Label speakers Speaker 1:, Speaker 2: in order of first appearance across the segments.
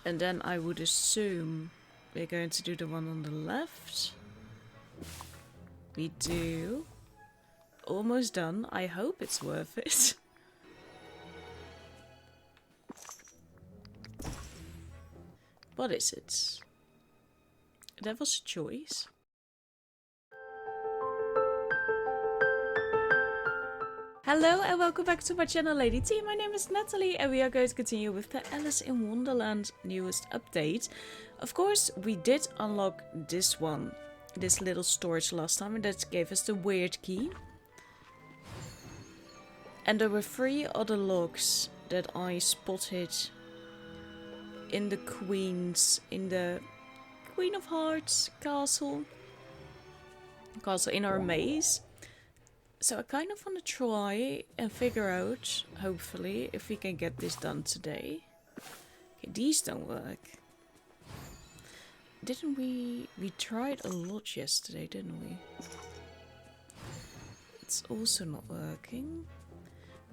Speaker 1: And then I would assume we're going to do the one on the left. We do. Almost done. I hope it's worth it. What is it? That was a choice. Hello and welcome back to my channel, Lady T. My name is Natalie and we are going to continue with the Alice in Wonderland newest update. Of course, we did unlock this one, this little storage last time, and that gave us the weird key. And there were 3 other logs that I spotted in the Queen of Hearts castle in our maze. So I kind of want to try and figure out, hopefully, if we can get this done today. Okay, these don't work. Didn't we? We tried a lot yesterday, didn't we? It's also not working.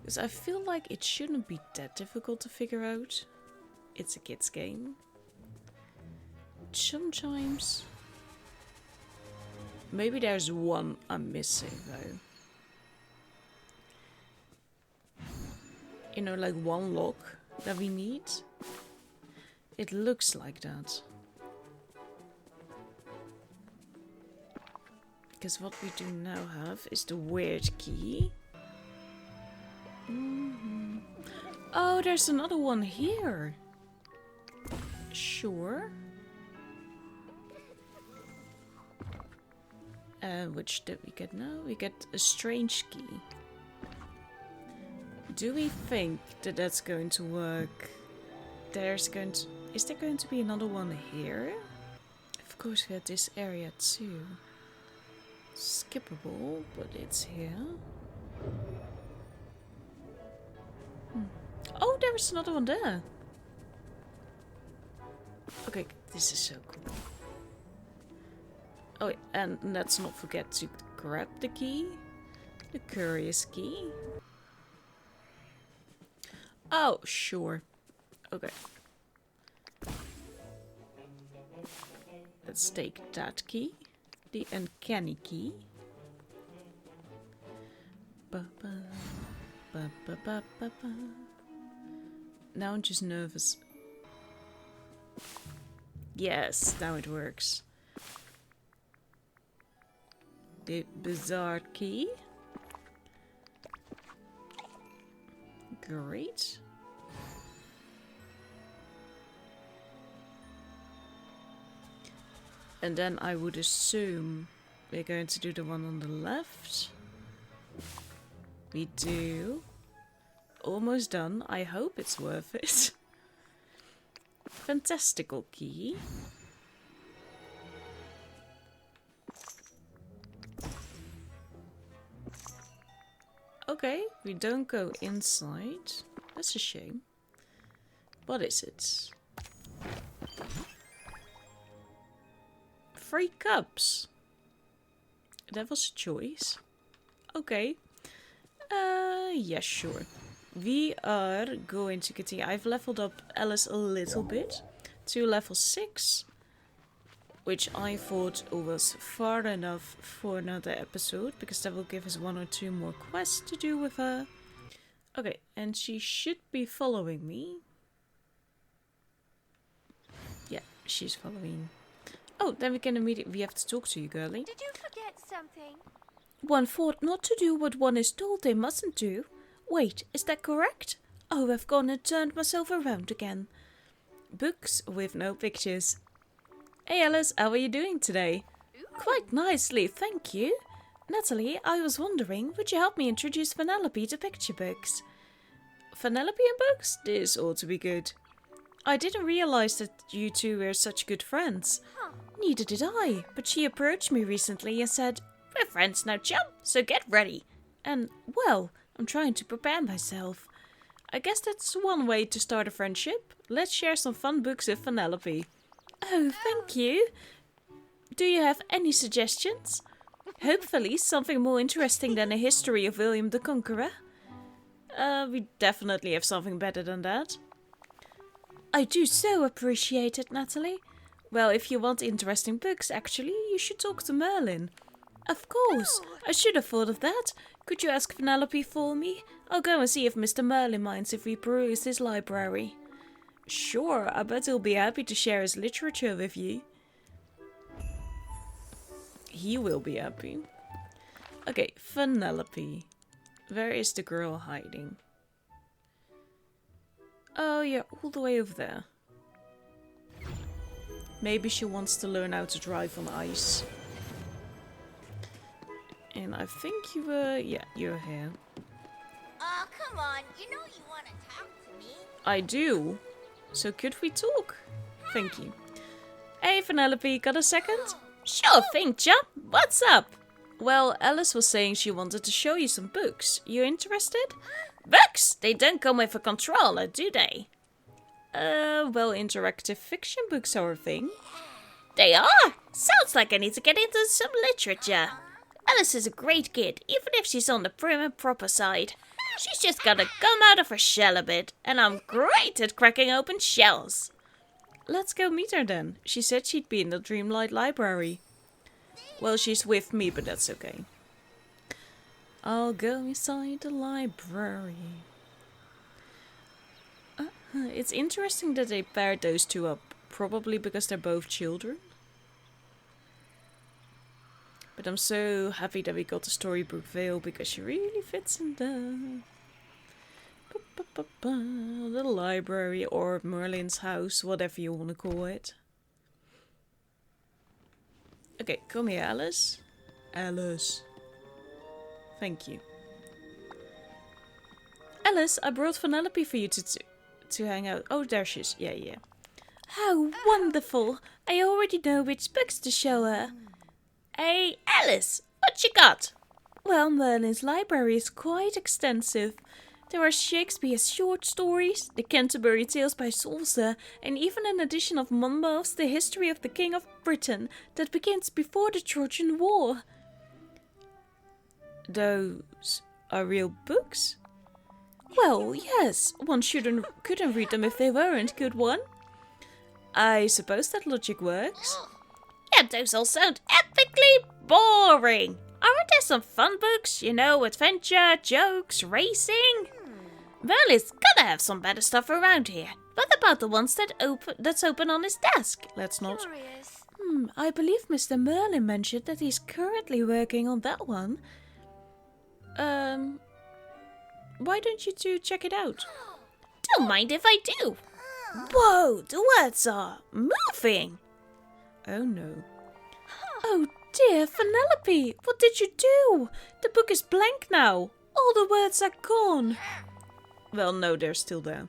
Speaker 1: Because I feel like it shouldn't be that difficult to figure out. It's a kid's game. Sometimes. Maybe there's one I'm missing though. You know, like one lock that we need. It looks like that. Because what we do now have is the weird key. Oh, there's another one here. Sure. Which did we get now? We get a strange key. Do we think that that's going to work? Is there going to be another one here? Of course we had this area too. Skippable, but it's here. Oh, there is another one there. Okay, this is so cool. Oh, and let's not forget to grab the key. The curious key. Oh, sure. Okay. Let's take that key. The uncanny key. Ba -ba, ba -ba -ba -ba -ba. Now I'm just nervous. Yes, now it works. The bizarre key. Great. And then I would assume we're going to do the one on the left. We do. Almost done. I hope it's worth it. Fantastical key. Okay, we don't go inside. That's a shame. What is it? 3 cups. That was a choice. Okay. Yeah, sure. We are going to continue. I've leveled up Alice a little bit to level 6. Which I thought was far enough for another episode. Because that will give us 1 or 2 more quests to do with her. Okay, and she should be following me. Yeah, she's following. Oh, then we can immediately... We have to talk to you, girlie.
Speaker 2: Did you forget something?
Speaker 1: One thought not to do what one is told they mustn't do. Wait, is that correct? Oh, I've gone and turned myself around again. Books with no pictures. Hey Alice, how are you doing today?
Speaker 2: Ooh.
Speaker 1: Quite nicely, thank you. Natalie, I was wondering, would you help me introduce Penelope to picture books? Penelope and books? This ought to be good. I didn't realize that you two were such good friends.
Speaker 2: Huh.
Speaker 1: Neither did I, but she approached me recently and said, "We're friends now, chum, so get ready." And, well, I'm trying to prepare myself. I guess that's one way to start a friendship. Let's share some fun books with Penelope. Oh, thank you. Do you have any suggestions? Hopefully something more interesting than a history of William the Conqueror. We definitely have something better than that. I do so appreciate it, Nathalie. Well, if you want interesting books, actually, you should talk to Merlin. Of course, I should have thought of that. Could you ask Penelope for me? I'll go and see if Mr. Merlin minds if we peruse his library. Sure, I bet he'll be happy to share his literature with you. He will be happy. Okay, Penelope. Where is the girl hiding? Oh yeah, all the way over there. Maybe she wants to learn how to drive on ice. And I think you were... yeah, you're here.
Speaker 2: Oh, come on. You know you want to talk to me.
Speaker 1: I do. So could we talk? Thank you. Hey, Penelope, got a second? Sure thing, chap. What's up? Well, Alice was saying she wanted to show you some books. You interested? Books? They don't come with a controller, do they? Well, interactive fiction books are a thing. They are? Sounds like I need to get into some literature. Alice is a great kid, even if she's on the prim and proper side. She's just gotta come out of her shell a bit, and I'm great at cracking open shells. Let's go meet her then. She said she'd be in the Dreamlight library. Well, she's with me, but that's okay. I'll go inside the library. It's interesting that they paired those two up. Probably because they're both children. But I'm so happy that we got the storybook Veil because she really fits in there. The library or Merlin's house, whatever you want to call it. Okay, come here, Alice. Alice. Thank you. Alice, I brought Penelope for you to hang out. Oh, there she is. Yeah. How wonderful! I already know which books to show her. Hey, Alice, what you got? Well, Merlin's library is quite extensive. There are Shakespeare's short stories, the Canterbury Tales by Chaucer, and even an edition of Monmouth's The History of the King of Britain that begins before the Trojan War. Those are real books? Well, yes, one couldn't read them if they weren't, could one? I suppose that logic works. Yeah, those all sound epically boring. Aren't there some fun books? You know, adventure, jokes, racing? Merlin's gotta have some better stuff around here. What about the ones that's open on his desk? Let's not.
Speaker 2: Curious.
Speaker 1: I believe Mr. Merlin mentioned that he's currently working on that one. Why don't you two check it out? Don't mind if I do. Whoa, the words are moving. Oh no. Oh dear, Penelope, what did you do? The book is blank now. All the words are gone. Well, no, they're still there.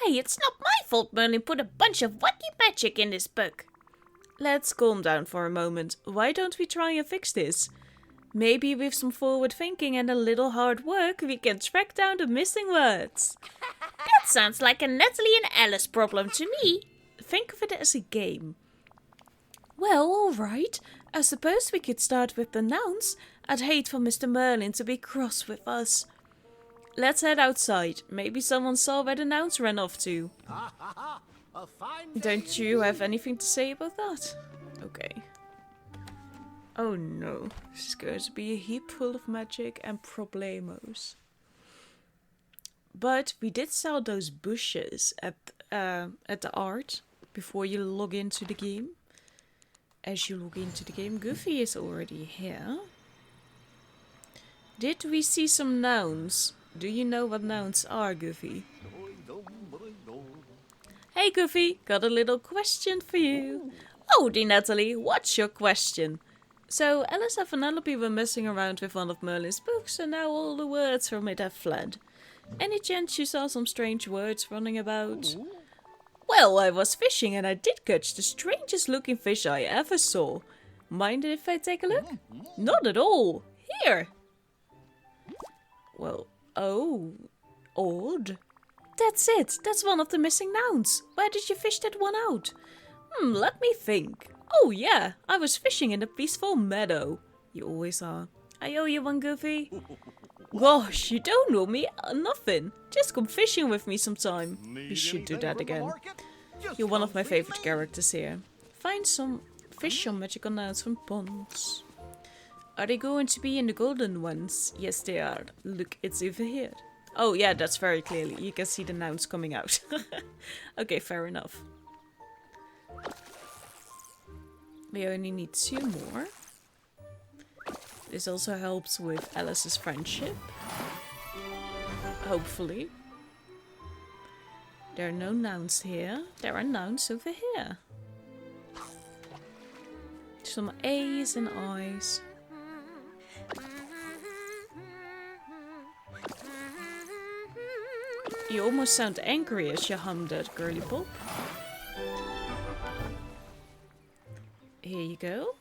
Speaker 1: Hey, it's not my fault Merlin put a bunch of wacky magic in this book. Let's calm down for a moment. Why don't we try and fix this? Maybe with some forward thinking and a little hard work, we can track down the missing words. That sounds like a Nathalie and Alice problem to me. Think of it as a game. Well, alright. I suppose we could start with the nouns. I'd hate for Mr. Merlin to be cross with us. Let's head outside. Maybe someone saw where the nouns ran off to. Don't you have anything to say about that? Okay. Oh no, this is going to be a heap full of magic and problemos. But we did sell those bushes at the art before you log into the game. As you log into the game, Goofy is already here. Did we see some nouns? Do you know what nouns are, Goofy? Hey Goofy, got a little question for you. Oh, Nathalie, what's your question? So, Alice and Penelope were messing around with one of Merlin's books and now all the words from it have fled. Any chance you saw some strange words running about? Well, I was fishing and I did catch the strangest looking fish I ever saw. Mind if I take a look? Not at all. Here. Well, oh, odd. That's it. That's one of the missing nouns. Where did you fish that one out? Let me think. Oh yeah, I was fishing in a peaceful meadow. You always are. I owe you one, Goofy. Gosh, you don't owe me nothing. Just come fishing with me sometime. You should do that again. You're one of my favorite characters here. Find some fish on magical nouns from ponds. Are they going to be in the golden ones? Yes, they are. Look, it's over here. Oh, yeah, that's very clearly. You can see the nouns coming out. Okay, fair enough. We only need 2 more. This also helps with Alice's friendship. Hopefully. There are no nouns here. There are nouns over here. Some A's and I's. You almost sound angry as you hum that, girly pop. Here you go.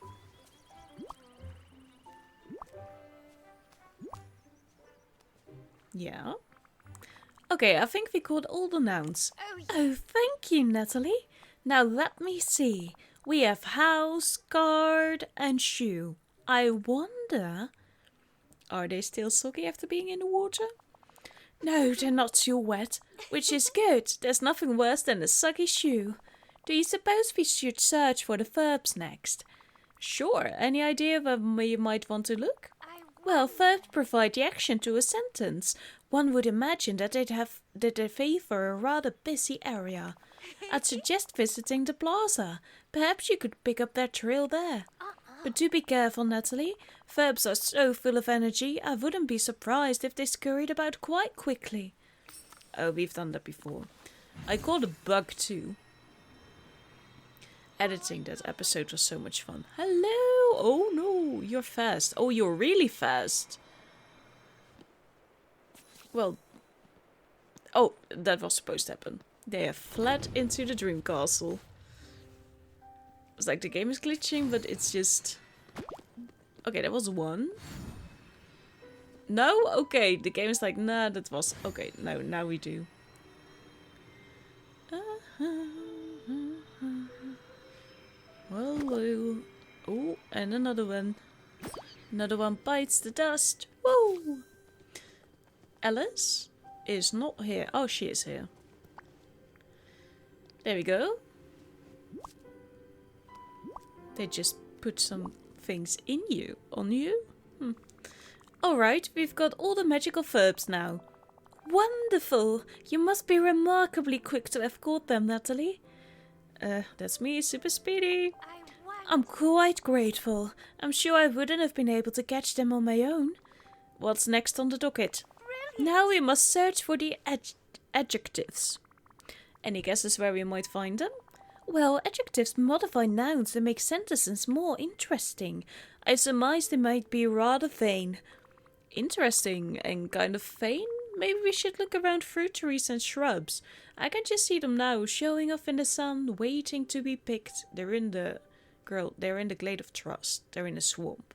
Speaker 1: Yeah. Okay, I think we caught all the nouns. Oh, thank you, Nathalie. Now let me see. We have house, card, and shoe. I wonder... Are they still soggy after being in the water? No, they're not too wet, which is good. There's nothing worse than a soggy shoe. Do you suppose we should search for the verbs next? Sure. Any idea where we might want to look? Well, verbs provide the action to a sentence. One would imagine that they favor a rather busy area. I'd suggest visiting the plaza. Perhaps you could pick up their trail there. But do be careful, Nathalie. Verbs are so full of energy, I wouldn't be surprised if they scurried about quite quickly. Oh, we've done that before. I caught a bug too. Editing that episode was so much fun. Hello! Oh no, you're fast. Oh, you're really fast. Well, oh, that was supposed to happen. They have fled into the dream castle. It's like the game is glitching, but it's just... Okay, that was 1. No? Okay, the game is like, nah, that was... Okay, no, now we do. Hello. Oh, and another one. Another one bites the dust. Whoa! Alice is not here. Oh, she is here. There we go. They just put some things in you. On you? Alright, we've got all the magical verbs now. Wonderful! You must be remarkably quick to have caught them, Nathalie. That's me, super speedy. I'm quite grateful. I'm sure I wouldn't have been able to catch them on my own. What's next on the docket? Now we must search for the adjectives. Any guesses where we might find them? Well, adjectives modify nouns and make sentences more interesting. I surmise they might be rather vain. Interesting and kind of vain? Maybe we should look around fruit trees and shrubs. I can just see them now, showing off in the sun, waiting to be picked. They're in the glade of trust. They're in a swamp.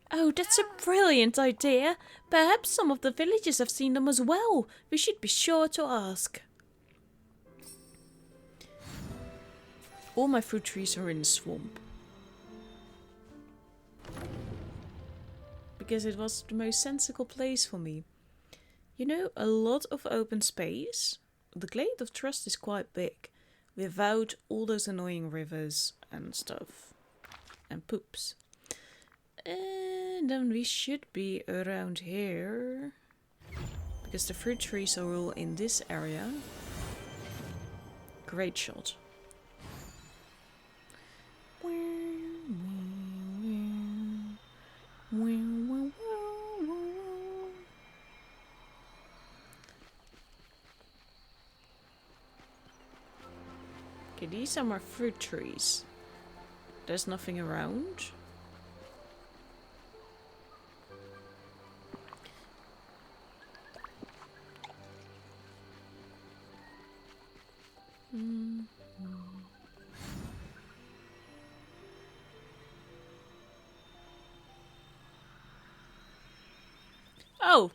Speaker 1: Oh, that's a brilliant idea. Perhaps some of the villagers have seen them as well. We should be sure to ask. All my fruit trees are in the swamp. Because it was the most sensible place for me. You know, a lot of open space. The glade of trust is quite big. Without all those annoying rivers and stuff. And poops. And then we should be around here. Because the fruit trees are all in this area. Great shot. Okay, these are my fruit trees. There's nothing around. Oh!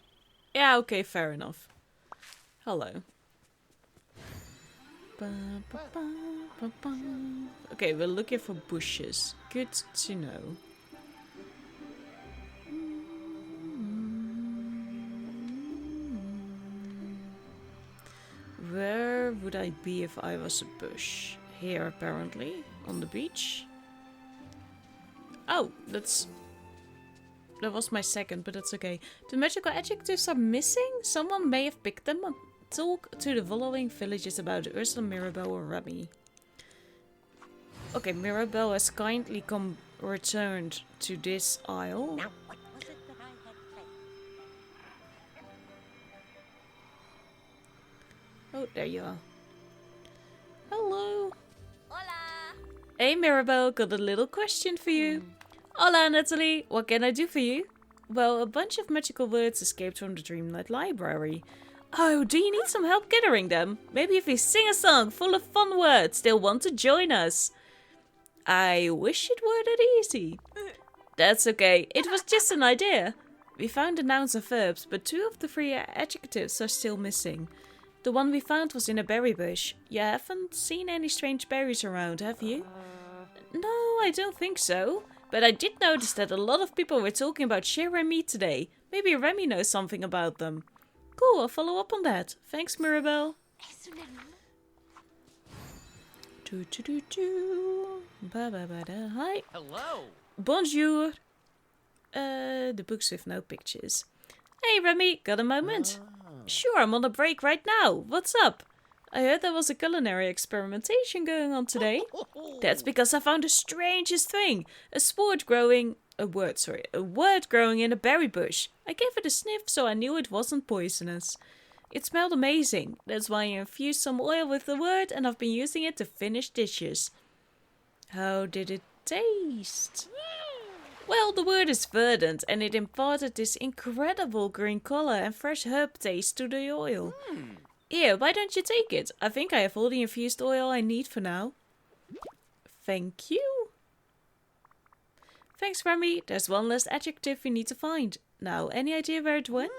Speaker 1: Yeah, okay, fair enough. Hello. Okay, we're looking for bushes. Good to know. Where would I be if I was a bush? Here, apparently, on the beach. Oh, that was my second, but that's okay. The magical adjectives are missing. Someone may have picked them up. Talk to the following villages about Ursula, Mirabelle, or Remy. Okay, Mirabelle has kindly returned to this isle.
Speaker 3: Now, what was it that I had planned?
Speaker 1: Oh, there you are. Hello.
Speaker 2: Hola.
Speaker 1: Hey Mirabelle, got a little question for you. Hola Nathalie, what can I do for you? Well, a bunch of magical words escaped from the Dreamlight library. Oh, do you need some help gathering them? Maybe if we sing a song full of fun words, they'll want to join us. I wish it were that easy. That's okay, it was just an idea. We found the nouns and verbs, but 2 of the 3 adjectives are still missing. The one we found was in a berry bush. You haven't seen any strange berries around, have you? No, I don't think so. But I did notice that a lot of people were talking about Cheshire Cat today. Maybe Remy knows something about them. Cool, I'll follow up on that. Thanks, Mirabelle. Hi.
Speaker 4: Hello.
Speaker 1: Bonjour. The books with no pictures. Hey, Remy, got a moment? Sure, I'm on a break right now. What's up? I heard there was a culinary experimentation going on today. That's because I found the strangest thing. A word growing in a berry bush. I gave it a sniff, so I knew it wasn't poisonous. It smelled amazing. That's why I infused some oil with the word and I've been using it to finish dishes. How did it taste? Well, the word is verdant and it imparted this incredible green color and fresh herb taste to the oil. Here, why don't you take it? I think I have all the infused oil I need for now. Thank you. Thanks, Remy. There's one less adjective we need to find. Now, any idea where it went?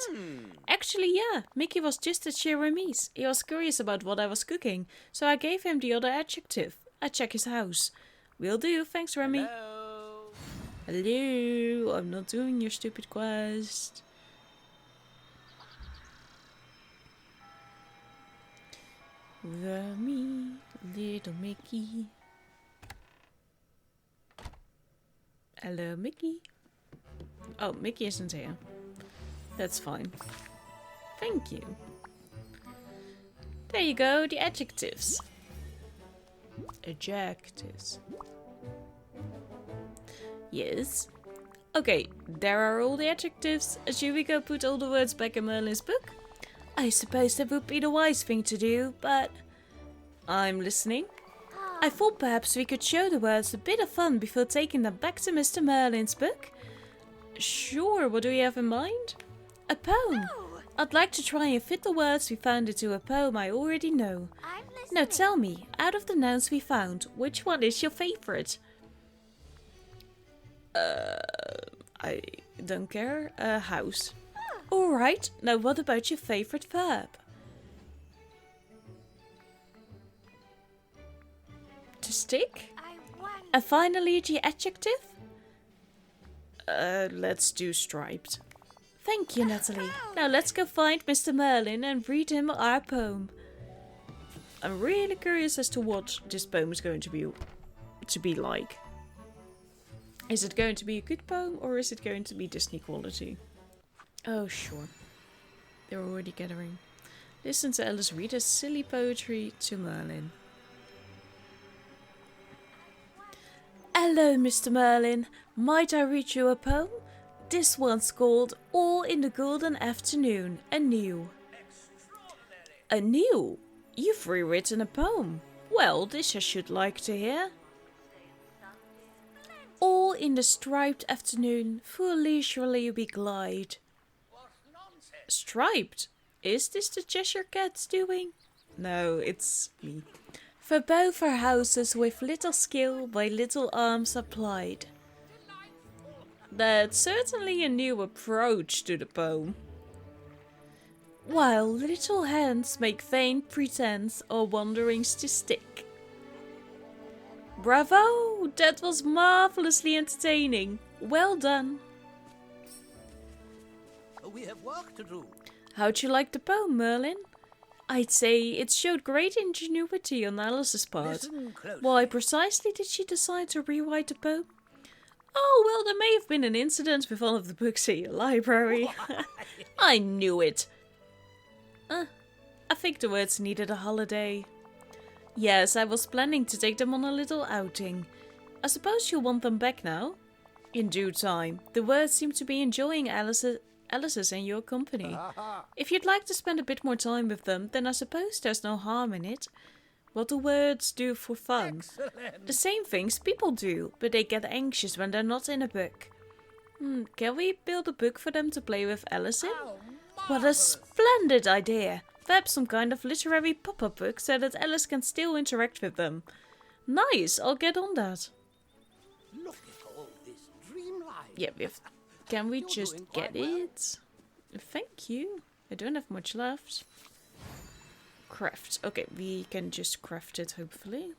Speaker 1: Actually, yeah. Mickey was just at Cheshire Cat. He was curious about what I was cooking, so I gave him the other adjective. I check his house. Will do. Thanks, Remy.
Speaker 4: Hello.
Speaker 1: Hello. I'm not doing your stupid quest. Remy, little Mickey. Hello, Mickey. Oh, Mickey isn't here. That's fine. Thank you. There you go, the adjectives. Adjectives. Yes. Okay, there are all the adjectives. Should we go put all the words back in Merlin's book? I suppose that would be the wise thing to do, but... I'm listening. I thought perhaps we could show the words a bit of fun before taking them back to Mr. Merlin's book. Sure, what do you have in mind? A poem. I'd like to try and fit the words we found into a poem I already know.
Speaker 2: I'm listening.
Speaker 1: Now tell me, out of the nouns we found, which one is your favorite? I don't care. House. Alright, now what about your favorite verb? To stick? And finally, the adjective? Let's do striped. Thank you, Nathalie. Now let's go find Mr. Merlin and read him our poem. I'm really curious as to what this poem is going to be like. Is it going to be a good poem or is it going to be Disney quality? Oh, sure. They're already gathering. Listen to Alice read her silly poetry to Merlin. Hello, Mr. Merlin. Might I read you a poem? This one's called All in the Golden Afternoon, anew. Anew? You've rewritten a poem. Well, this I should like to hear. All in the striped afternoon, full leisurely we glide. Striped? Is this the Cheshire Cat's doing? No, it's me. For both our houses with little skill by little arms applied. That's certainly a new approach to the poem. While little hands make vain pretense or wanderings to stick. Bravo! That was marvelously entertaining. Well done.
Speaker 4: We have work to do.
Speaker 1: How'd you like the poem, Merlin? I'd say it showed great ingenuity on Alice's part.
Speaker 4: Listen closely.
Speaker 1: Why precisely did she decide to rewrite the poem? Oh, well, there may have been an incident with one of the books in your library. I knew it. I think the words needed a holiday. Yes, I was planning to take them on a little outing. I suppose you'll want them back now? In due time. The words seem to be enjoying Alice's and your company. If you'd like to spend a bit more time with them, then I suppose there's no harm in it. What do words do for fun?
Speaker 4: Excellent.
Speaker 1: The same things people do, but they get anxious when they're not in a book. Can we build a book for them to play with Alice in?
Speaker 4: Oh,
Speaker 1: What a
Speaker 4: marvelous.
Speaker 1: splendid idea! Perhaps some kind of literary pop-up book so that Alice can still interact with them. Nice, I'll get on that.
Speaker 4: Look at all this dreamlight.
Speaker 1: Yeah, can we
Speaker 4: You're
Speaker 1: just
Speaker 4: doing
Speaker 1: get
Speaker 4: quite well.
Speaker 1: it? Thank you. I don't have much left. Craft. Okay, we can just craft it, hopefully.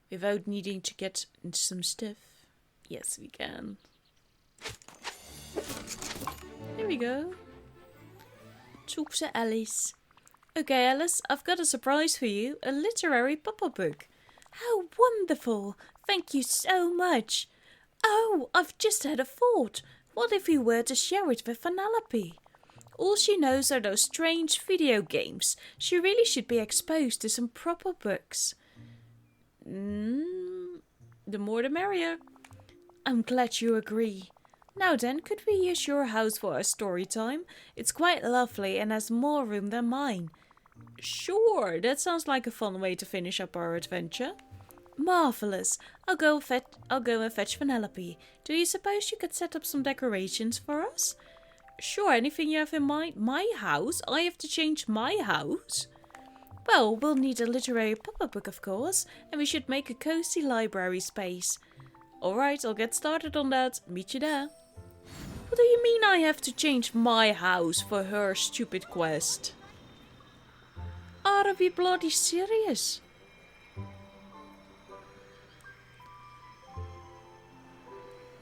Speaker 1: Without needing to get some stuff. Yes, we can. Here we go. Talk to Alice. Okay, Alice, I've got a surprise for you. A literary pop-up book. How wonderful! Thank you so much. Oh, I've just had a thought. What if we were to share it with Vanellope? All she knows are those strange video games. She really should be exposed to some proper books. The more the merrier. I'm glad you agree. Now then, could we use your house for our story time? It's quite lovely and has more room than mine. Sure, that sounds like a fun way to finish up our adventure. Marvellous. I'll go and fetch Vanellope. Do you suppose you could set up some decorations for us? Sure, anything you have in mind? My house? I have to change my house? Well, we'll need a literary pop-up book, of course, and we should make a cozy library space. Alright, I'll get started on that. Meet you there. What do you mean I have to change my house for her stupid quest? Are we bloody serious?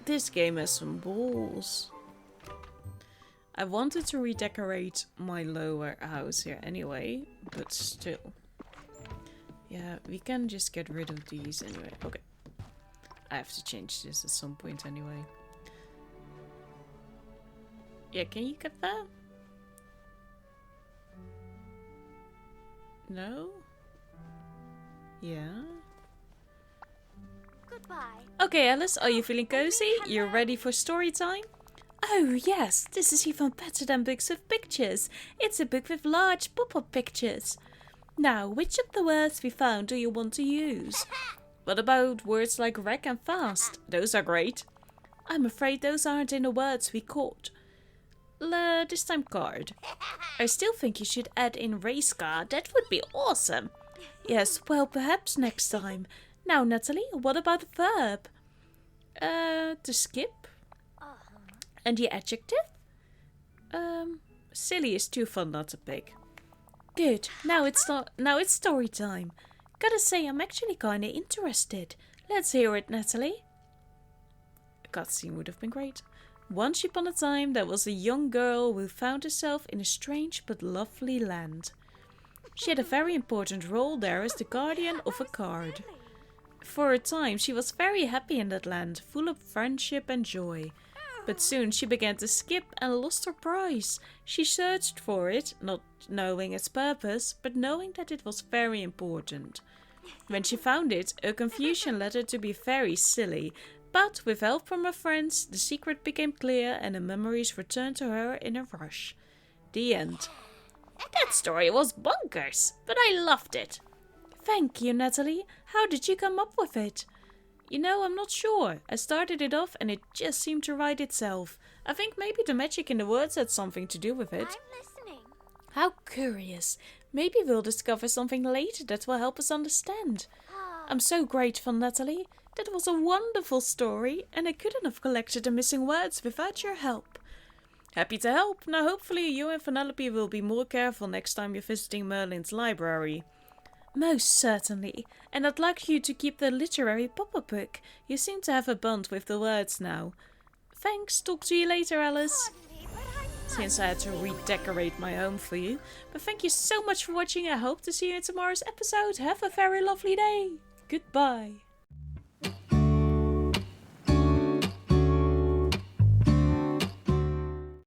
Speaker 1: This game has some balls. I wanted to redecorate my lower house here anyway, but still. Yeah, we can just get rid of these anyway. Okay. I have to change this at some point anyway. Yeah, can you get that? No? Yeah?
Speaker 2: Goodbye.
Speaker 1: Okay, Alice, are you feeling cozy? You're ready for story time? Oh yes, this is even better than books with pictures. It's a book with large pop-up pictures. Now, which of the words we found do you want to use? What about words like wreck and fast? Those are great. I'm afraid those aren't in the words we caught. This time card. I still think you should add in race car. That would be awesome. Yes, well, perhaps next time. Now, Nathalie, what about the verb? To skip? And the adjective? Silly is too fun not to pick. Good. Now it's story time. Gotta say, I'm actually kinda interested. Let's hear it, Nathalie. A cutscene would have been great. Once upon a time, there was a young girl who found herself in a strange but lovely land. She had a very important role there as the guardian of a card. For a time, she was very happy in that land, full of friendship and joy. But soon she began to skip and lost her prize. She searched for it, not knowing its purpose, but knowing that it was very important. When she found it, her confusion led her to be very silly. But with help from her friends, the secret became clear and the memories returned to her in a rush. The end. That story was bonkers, but I loved it. Thank you, Nathalie. How did you come up with it? You know, I'm not sure. I started it off and it just seemed to write itself. I think maybe the magic in the words had something to do with it.
Speaker 2: I'm listening.
Speaker 1: How curious. Maybe we'll discover something later that will help us understand. I'm so grateful, Nathalie. That was a wonderful story, and I couldn't have collected the missing words without your help. Happy to help. Now hopefully you and Vanellope will be more careful next time you're visiting Merlin's library. Most certainly, and I'd like you to keep the literary pop-up book. You seem to have a bond with the words now. Thanks, talk to you later, Alice.
Speaker 2: Pardon me, but I'm
Speaker 1: since I had to redecorate my home for you. But thank you so much for watching. I hope to see you in tomorrow's episode. Have a very lovely day. Goodbye.